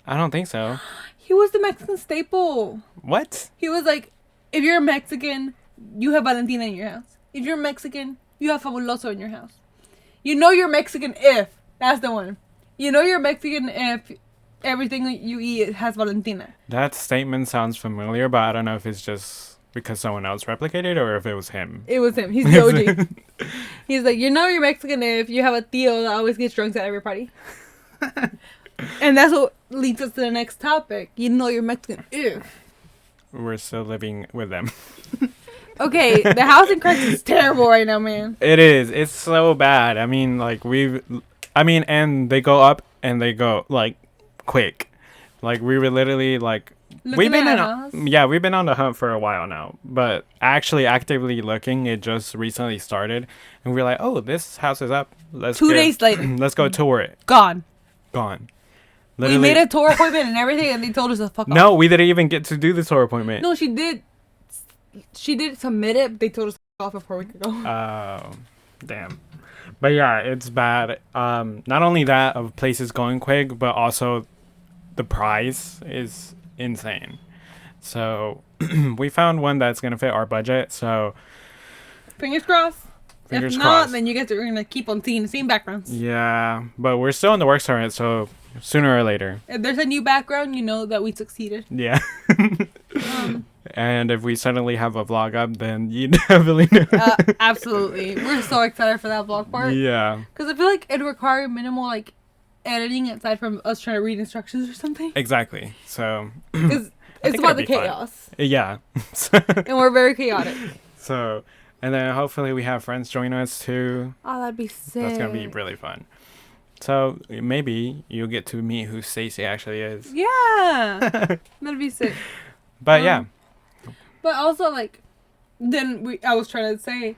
I don't think so. He was the Mexican staple. What? He was like, if you're a Mexican, you have Valentina in your house. If you're Mexican, you have Fabuloso in your house. You know you're Mexican if that's the one. You know you're Mexican if everything that you eat has Valentina. That statement sounds familiar, but I don't know if it's just because someone else replicated or if it was him. It was him. He's the OG. He's like, you know you're Mexican if you have a tío that always gets drunk at every party. And that's what leads us to the next topic. You know you're Mexican if. We're still living with them. Okay, the housing crisis is terrible right now, man. It is. It's so bad. I mean, and they go up and they go like quick. Like we were literally like we've been on the hunt for a while now, but actually actively looking, it just recently started, and we're like, oh, this house is up. Let's 2 days later, let's go tour it. gone. Literally. We made a tour appointment and everything, and they told us to fuck off. No, we didn't even get to do the tour appointment. No, she did. She did submit it, but they told us to fuck off before we could go. Oh, damn. But yeah, it's bad. Not only that of places going quick, but also the price is insane. So we found one that's gonna fit our budget. So Fingers crossed. Fingers If not, crossed. then you guys are gonna keep on seeing the same backgrounds. Yeah, but we're still in the works on it. So sooner or later. If there's a new background, you know that we succeeded. Yeah. Um, And if we suddenly have a vlog up, then you definitely know. Absolutely. We're so excited for that vlog part. Yeah. Because I feel like it'd require minimal, like, editing aside from us trying to read instructions or something. Exactly. So. Because it's think about the it'll be fun. chaos. Yeah. And we're very chaotic. So, and then hopefully we have friends join us too. Oh, that'd be sick. That's gonna be really fun. So maybe you'll get to meet who Stacey actually is. Yeah. That'd be sick. But yeah. But also, like, I was trying to say,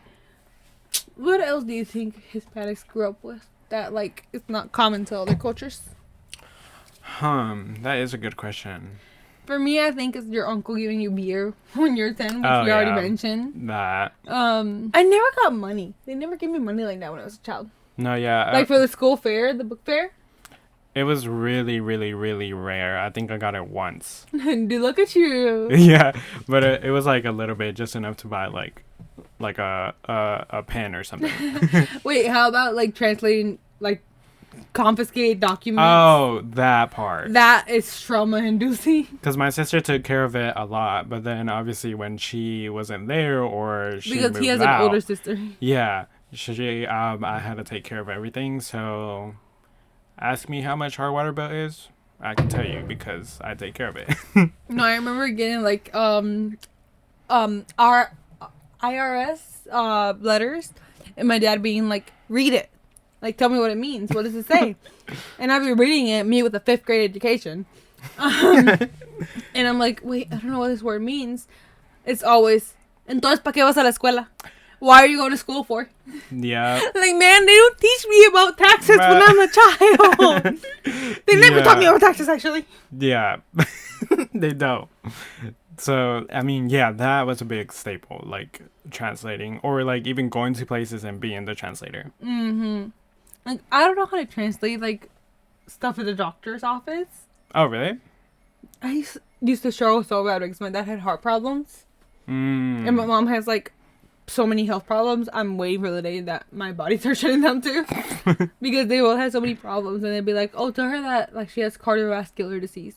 what else do you think Hispanics grew up with that, like, it's not common to other cultures? That is a good question. For me, I think it's your uncle giving you beer when you're 10, which Oh, we already yeah. mentioned. That. I never got money. They never gave me money like that when I was a child. No, yeah. Like for the school fair, the book fair. It was really, really, really rare. I think I got it once. Dude, look at you. Yeah, but it was like a little bit, just enough to buy like a pen or something. Wait, how about like translating like confiscated documents? Oh, that part. That is trauma inducing. Because my sister took care of it a lot, but then obviously when she wasn't there or she Because moved he has out, an older sister. yeah, I had to take care of everything. So ask me how much our water bill is. I can tell you because I take care of it. No, I remember getting like our IRS letters, and my dad being like, "Read it, like tell me what it means. What does it say?" And I'd be reading it, me with a 5th grade education, and I'm like, "Wait, I don't know what this word means." It's always, "Entonces, ¿para qué vas a la escuela? Why are you going to school for?" Yeah. Like, man, they don't teach me about taxes when I'm a child. They never taught me about taxes, actually. Yeah. They don't. So, I mean, yeah, that was a big staple, like translating or like even going to places and being the translator. Mm-hmm. Like, I don't know how to translate, like, stuff at the doctor's office. Oh, really? I used to struggle so bad because my dad had heart problems. Mm. And my mom has, like, so many health problems. I'm waiting for the day that my body starts shutting down, too. Because they both had so many problems. And they'd be like, oh, tell her that, like, she has cardiovascular disease.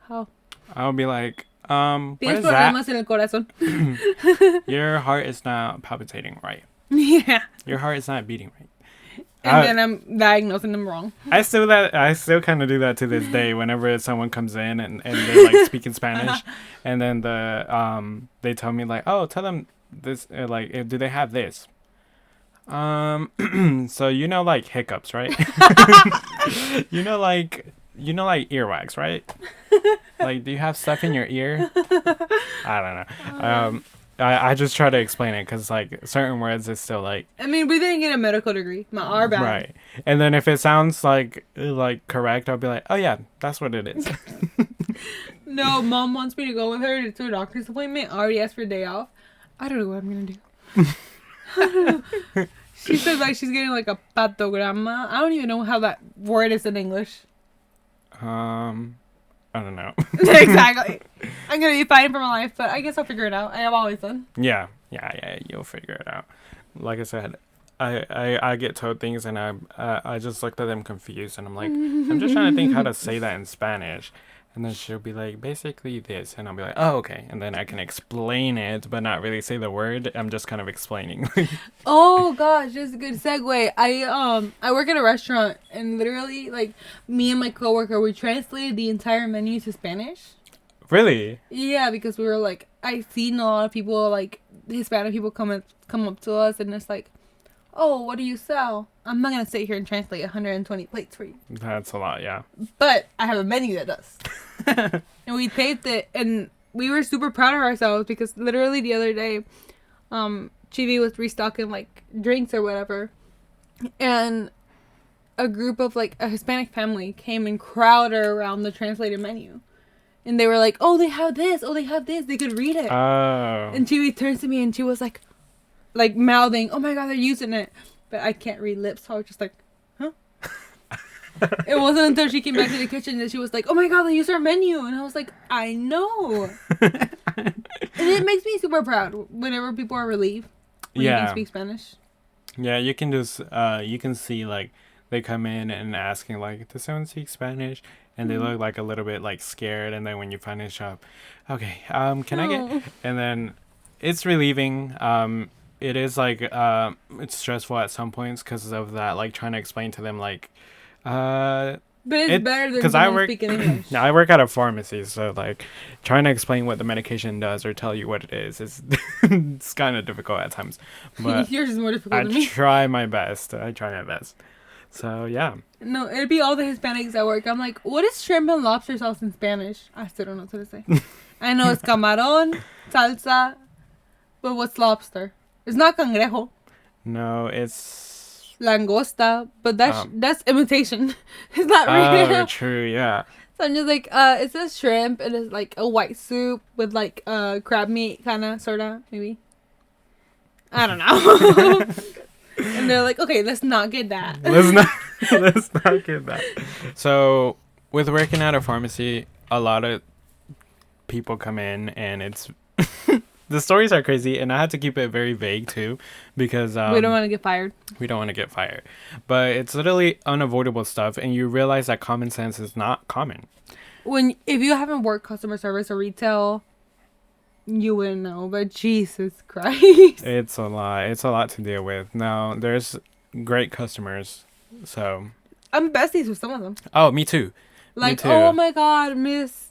How? I'll be like, what Tienes is that? problemas en el corazón. Your heart is not palpitating right. Yeah. Your heart is not beating right. And then I'm diagnosing them wrong. I still kind of do that to this day. Whenever someone comes in and they're like speaking Spanish, and then they tell me like, oh, tell them this, like, do they have this? So like hiccups, right? like earwax, right? Like, do you have stuff in your ear? I don't know. I just try to explain it because like certain words is still like. I mean, we didn't get a medical degree. Our bad. Right, and then if it sounds like correct, I'll be like, oh yeah, that's what it is. No, Mom wants me to go with her to a doctor's appointment. I already asked for a day off. I don't know what I'm gonna do. I don't know. She said like she's getting like a patograma. I don't even know how that word is in English. I don't know. Exactly. I'm gonna be fighting for my life, but I guess I'll figure it out. I have always done. Yeah, you'll figure it out. Like I said, I get told things and I just looked at them confused and I'm like, I'm just trying to think how to say that in Spanish. And then she'll be like, basically this. And I'll be like, oh, okay. And then I can explain it, but not really say the word. I'm just kind of explaining. Oh, gosh. That's a good segue. I work at a restaurant, and literally, like, me and my coworker, we translated the entire menu to Spanish. Really? Yeah, because we were, like, I've seen a lot of people, like, Hispanic people come up to us, and it's like, oh, what do you sell? I'm not going to sit here and translate 120 plates for you. That's a lot, yeah. But I have a menu that does. And we taped it, and we were super proud of ourselves because literally the other day, Chivi was restocking, like, drinks or whatever. And a group of, like, a Hispanic family came and crowded around the translated menu. And they were like, oh, they have this. Oh, they have this. They could read it. Oh. And Chivi turns to me and she was like mouthing, oh my God, they're using it. But I can't read lips, so I was just like, huh? It wasn't until she came back to the kitchen that she was like, oh my God, they use our menu. And I was like, I know. And it makes me super proud whenever people are relieved when you can speak Spanish. Yeah, you can just, you can see, like, they come in and asking, like, does someone speak Spanish? And they look, like, a little bit, like, scared. And then when you finish up, okay, can I get... And then it's relieving. It is, like, it's stressful at some points because of that, like, trying to explain to them, like... But it's better than someone speaking English. I work at a pharmacy, so, like, trying to explain what the medication does or tell you what it is it's kind of difficult at times. But yours is more difficult than me. I try my best. So, yeah. No, it'd be all the Hispanics at work. I'm like, what is shrimp and lobster sauce in Spanish? I still don't know what to say. I know it's camarón, salsa, but what's lobster? It's not cangrejo. No, it's... Langosta, but that's imitation. It's not real. Oh, true, yeah. So So I'm just like, it's a shrimp and it's like a white soup with like crab meat, kind of, sort of, maybe. I don't know. And they're like, okay, let's not get that. Let's not get that. So with working at a pharmacy, a lot of people come in and it's the stories are crazy, and I had to keep it very vague too because We don't want to get fired. we don't want to get fired. But it's literally unavoidable stuff, and you realize that common sense is not common. If you haven't worked customer service or retail, you wouldn't know. But Jesus Christ, It's a lot. It's a lot to deal with. Now, there's great customers, so... I'm besties with some of them. Oh, me too. Like, too. oh my God, Miss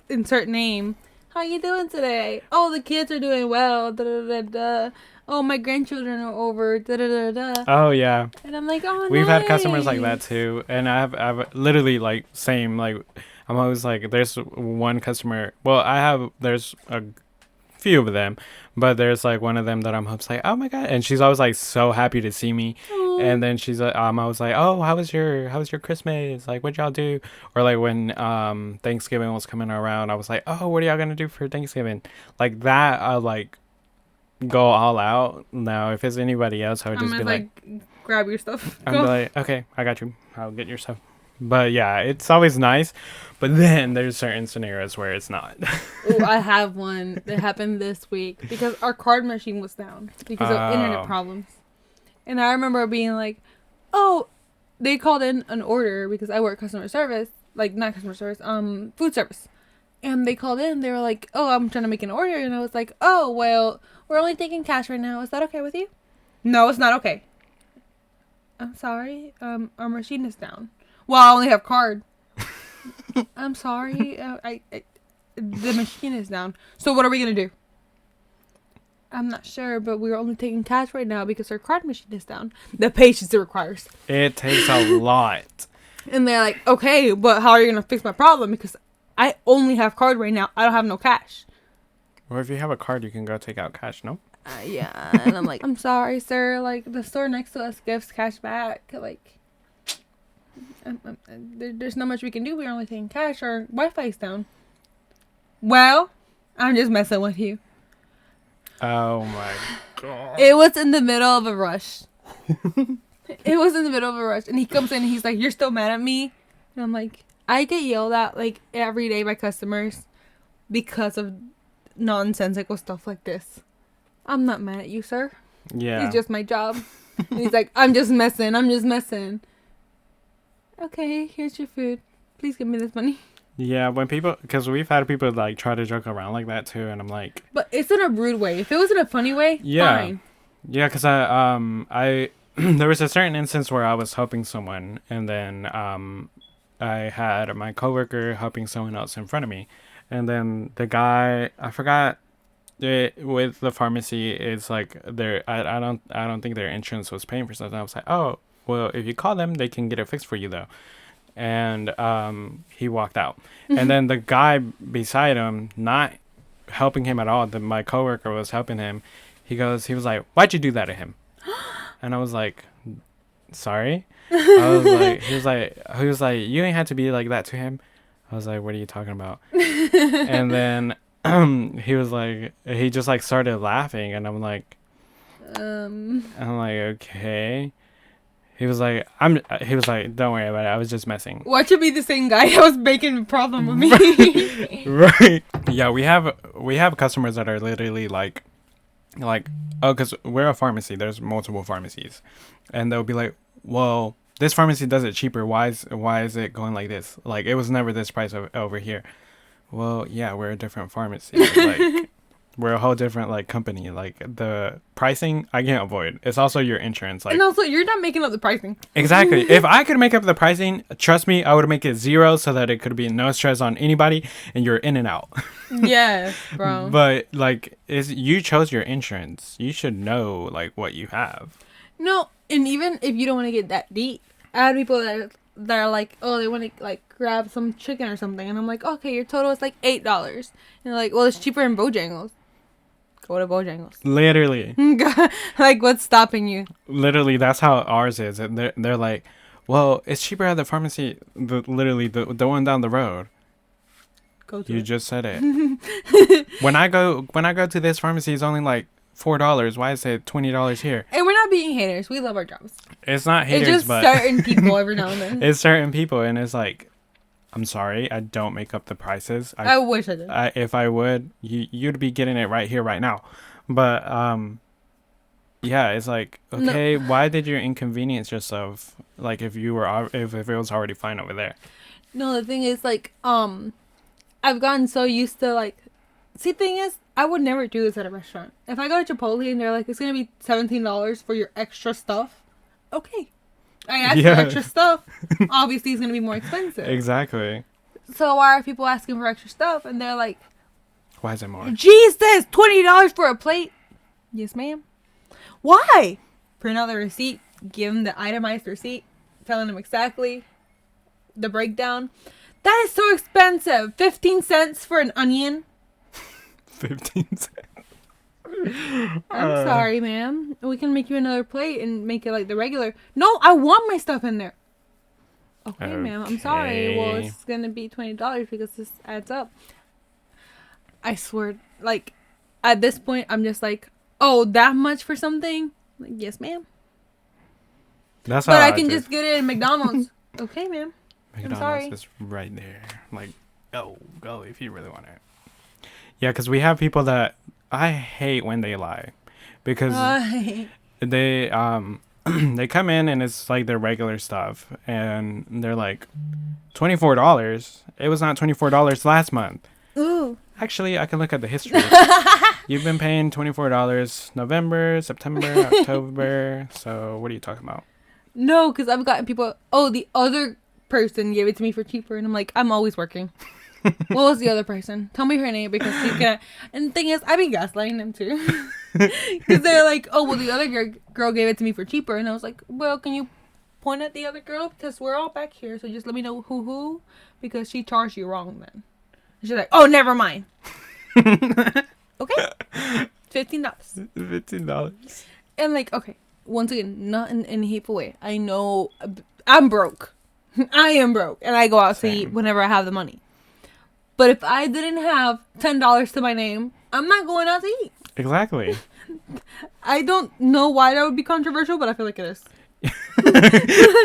insert name. How you doing today? Oh, the kids are doing well. Da, da, da, da. Oh, my grandchildren are over. Da, da, da, da. Oh, yeah. And I'm like, oh, We've nice. had customers like that too, and I've literally like same like I'm always like there's one customer. Well, there's a few of them, but there's like one of them that I'm just like, oh my God, and she's always like so happy to see me. Aw. And then I was like, oh, how was your Christmas? Like, what'd y'all do? Or like when Thanksgiving was coming around, I was like, oh, what are y'all gonna do for Thanksgiving? Like that, I like go all out. Now, if it's anybody else, I would just I'm be gonna, like, grab your stuff. I'm Go. like, okay, I got you. I'll get your stuff. But yeah, it's always nice. But then there's certain scenarios where it's not. Ooh, I have one that happened this week because our card machine was down because of internet Oh. problems. And I remember being like, oh, they called in an order because I work customer service, like not customer service, food service. And they called in, they were like, oh, I'm trying to make an order. And I was like, oh, well, we're only taking cash right now. Is that okay with you? No, it's not okay. I'm sorry. Our machine is down. Well, I only have card. I'm sorry. The machine is down. So what are we going to do? I'm not sure, but we're only taking cash right now because our card machine is down. The patience it requires. It takes a lot. And they're like, okay, but how are you going to fix my problem? Because I only have card right now. I don't have no cash. Or if you have a card, you can go take out cash, no? Yeah. And I'm like, I'm sorry, sir. Like, the store next to us gives cash back. Like, there's not much we can do. We're only taking cash. Our Wi-Fi's down. Well, I'm just messing with you. Oh my God. It was in the middle of a rush. It was in the middle of a rush. And he comes in and he's like, you're still mad at me? And I'm like, I get yelled at like every day by customers because of nonsensical stuff like this. I'm not mad at you, sir. Yeah. It's just my job. And he's like, I'm just messing. Okay, here's your food. Please give me this money. Yeah, because we've had people like try to joke around like that too, and I'm like, But it's in a rude way. If it was in a funny way, yeah, fine. yeah, because I there was a certain instance where I was helping someone, and then I had my coworker helping someone else in front of me, and then the guy, I forgot. With the pharmacy, it's like I don't think their insurance was paying for something. I was like, oh, well, if you call them, they can get it fixed for you though. And he walked out. And then the guy beside him, not helping him at all, my coworker was helping him. He was like, why'd you do that to him? And I was like, sorry. He was like, you ain't had to be like that to him. I was like, what are you talking about? And then he just like started laughing, and I'm like, okay. He was like, don't worry about it. I was just messing. Watch it be the same guy that was making a problem with me. Right. Yeah, we have customers that are literally like, oh, because we're a pharmacy. There's multiple pharmacies, and they'll be like, well, this pharmacy does it cheaper. Why is it going like this? Like, it was never this price over here. Well, yeah, we're a different pharmacy. Like, we're a whole different like company. Like, the pricing I can't avoid. It's also your insurance. Like, And also, you're not making up the pricing. exactly. If I could make up the pricing, trust me, I would make it 0 so that it could be no stress on anybody, and you're in and out. Yes, bro. But like, you chose your insurance. You should know like what you have. No, and even if you don't want to get that deep, I had people that are like, oh, they want to like grab some chicken or something, and I'm like, okay, your total is like $8, and they're like, well, it's cheaper in Bojangles. Go to Bojangles. Literally. Like, what's stopping you? Literally, that's how ours is. And they're like, well, it's cheaper at the pharmacy, the one down the road. Go to You it. just said it. When I go to this pharmacy, it's only like $4. Why is it $20 here? And we're not being haters. We love our jobs. It's not haters, It's just but certain people every now and then. it's certain people, and it's like, I'm sorry, I don't make up the prices. I wish I did. If I would, you'd be getting it right here, right now. But yeah, it's like, okay, why did you inconvenience yourself? Like if it was already fine over there. No, the thing is, like, I've gotten so used to, like, see, the thing is, I would never do this at a restaurant. If I go to Chipotle and they're like, it's gonna be $17 for your extra stuff, okay. I asked for extra stuff. Obviously, it's gonna be more expensive. Exactly. So why are people asking for extra stuff? And they're like, why is it more? Jesus, $20 for a plate. Yes, ma'am. Why? Print out the receipt. Give them the itemized receipt, telling them exactly the breakdown. That is so expensive. 15 cents for an onion. 15 cents. I'm sorry, ma'am. We can make you another plate and make it like the regular. No, I want my stuff in there. Okay, ma'am. I'm sorry. Well, it's going to be $20 because this adds up. I swear, like, at this point, I'm just like, oh, that much for something? Like, yes, ma'am. That's but how I can just get it in McDonald's. Okay, ma'am. McDonald's I'm sorry. is right there. Like, go if you really want it. Yeah, because we have people that I hate when they lie, because they they come in and it's like their regular stuff, and they're like, $24. It was not $24 last month. Ooh. Actually, I can look at the history. You've been paying $24 November, September, October. So what are you talking about? No, because I've gotten people, oh, the other person gave it to me for cheaper. And I'm like, I'm always working. What was the other person? Tell me her name because you can. And the thing is, I've been gaslighting them too. Because they're like, oh, well, the other girl gave it to me for cheaper. And I was like, well, can you point at the other girl? Because we're all back here. So just let me know who. Because she charged you wrong then. And she's like, oh, never mind. Okay. $15. $15. And like, okay. Once again, not in any hateful way. I know I'm broke. I am broke. And I go out to eat whenever I have the money. But if I didn't have $10 to my name, I'm not going out to eat. Exactly. I don't know why that would be controversial, but I feel like it is.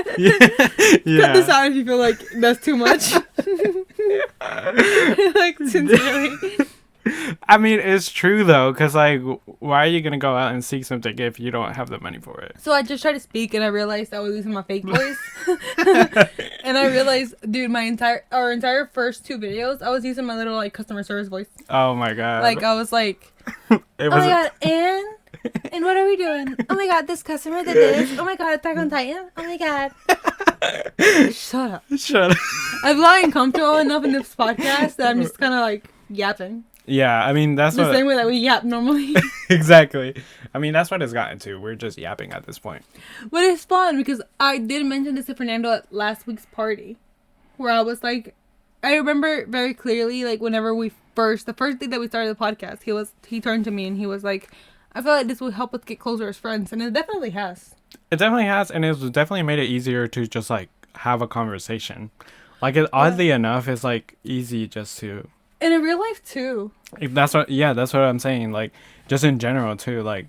Yeah. Cut this out if you feel like that's too much. Like, sincerely. I mean, it's true though, because like, why are you gonna go out and seek something if you don't have the money for it? So I just tried to speak, and I realized I was using my fake voice. And I realized, dude, our entire first 2 videos, I was using my little like customer service voice. Oh my god! Like I was like, oh my god, and what are we doing? Oh my god, this customer did this. Oh my god, Attack on Titan. Oh my god. Shut up. Shut up. I've gotten comfortable enough in this podcast that I'm just kind of like yapping. Yeah, I mean that's the same way that we yap normally. Exactly. I mean that's what it's gotten to. We're just yapping at this point. But it's fun because I did mention this to Fernando at last week's party, where I was like, I remember very clearly, like whenever the first day that we started the podcast, he turned to me and he was like, I feel like this will help us get closer as friends, and it definitely has. It definitely has, and it's definitely made it easier to just like have a conversation. Like oddly enough, it's like easy just to. And in real life too. That's what I'm saying. Like just in general too. Like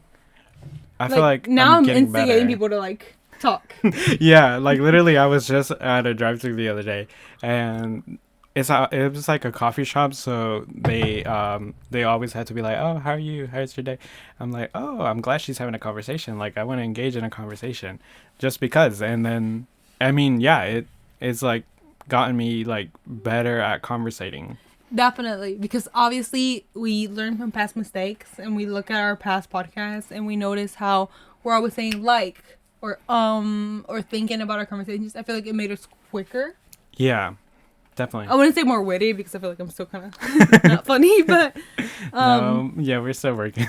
I feel like now I'm getting instigating better. people to like talk. Yeah, like literally, I was just at a drive-thru the other day, and it was like a coffee shop, so they always had to be like, oh, how are you? How's your day? I'm like, oh, I'm glad she's having a conversation. Like I want to engage in a conversation, just because. And then I mean, yeah, it's like gotten me like better at conversating. Definitely, because obviously we learn from past mistakes and we look at our past podcasts and we notice how we're always saying like or thinking about our conversations. I feel like it made us quicker. Yeah, definitely. I wouldn't say more witty because I feel like I'm still kind of not funny, but no, yeah, we're still working.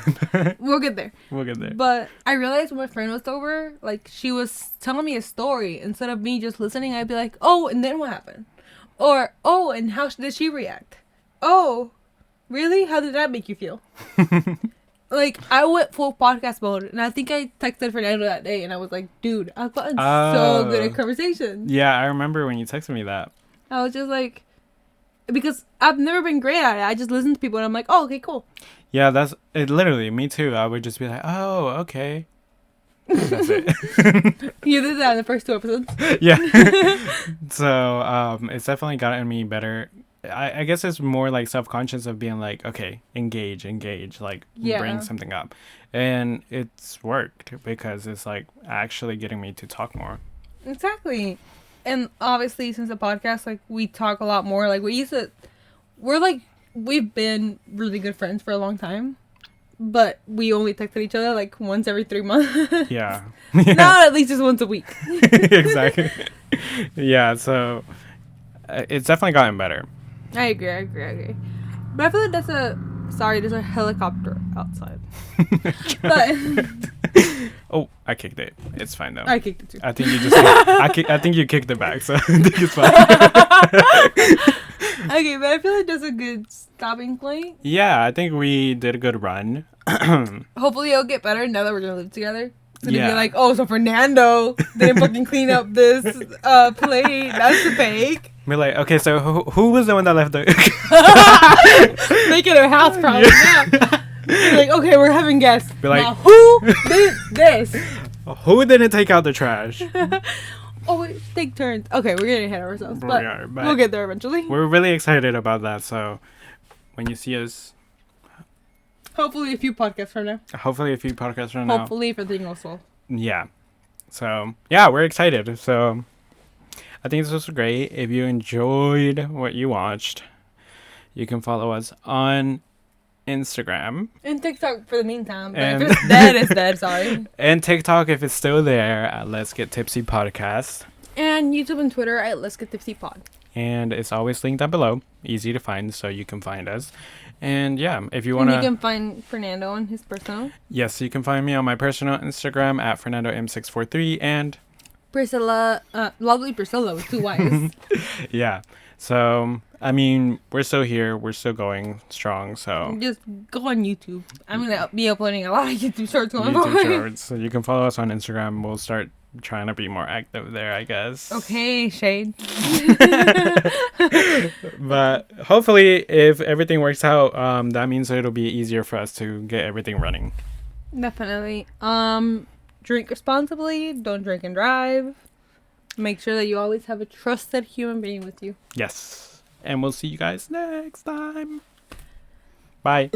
We'll get there. We'll get there. But I realized when my friend was over, like she was telling me a story instead of me just listening. I'd be like, oh, and then what happened? Or oh, and how did she react? Oh, really? How did that make you feel? Like, I went full podcast mode, and I think I texted Fernando that day, and I was like, dude, I've gotten so good at conversations. Yeah, I remember when you texted me that. I was just like, because I've never been great at it. I just listen to people and I'm like, oh, okay, cool. Yeah, that's it. Literally, me too. I would just be like, oh, okay. That's it. You did that in the first 2 episodes. Yeah. So it's definitely gotten me better. I guess it's more like self-conscious of being like, okay, engage, like bring something up. And it's worked because it's like actually getting me to talk more. Exactly. And obviously since the podcast, like we talk a lot more. Like we've been really good friends for a long time. But we only texted each other like once every 3 months. Yeah. Now at least just once a week. Exactly. Yeah, so it's definitely gotten better. I agree. But I feel like there's a helicopter outside. But Oh, I kicked it. It's fine though. I kicked it too. I think you just I think you kicked it back, so I think it's fine. Okay, but I feel like that's a good stopping point. Yeah, I think we did a good run. Hopefully it'll get better now that we're gonna live together. So Yeah. be like, oh, so Fernando didn't fucking clean up this plate. That's the fake. We're like, okay, so who was the one that left the... Make it a house problem. Yeah. You're like, okay, we're having guests. Be like, now, who did this? Who didn't take out the trash? Oh, wait, take turns. Okay, we're getting ahead of ourselves, We but are, but we'll get there eventually. We're really excited about that, so when you see us, Hopefully a few podcasts from now. hopefully a few podcasts from now. Hopefully if everything goes well. Yeah. So, yeah, we're excited. So, I think this was great. If you enjoyed what you watched, you can follow us on Instagram. And TikTok for the meantime. But And- if it's dead, it's dead, sorry. And TikTok, if it's still there, at Let's Get Tipsy Podcast. And YouTube and Twitter at Let's Get Tipsy Pod. And it's always linked down below. Easy to find, so you can find us. And yeah, if you And want you to... can find Fernando on his personal. Yes, you can find me on my personal Instagram at FernandoM643. And Priscila, lovely Priscilla with 2 Y's. yeah, so, I mean, we're still here. We're still going strong, so... Just go on YouTube. I'm going to be uploading a lot of YouTube shorts going YouTube forward. shorts. So you can follow us on Instagram. We'll start trying to be more active there, I guess. Okay, shade. But hopefully, if everything works out, that means it'll be easier for us to get everything running. Definitely. Drink responsibly. Don't drink and drive. Make sure that you always have a trusted human being with you. Yes. And we'll see you guys next time. Bye.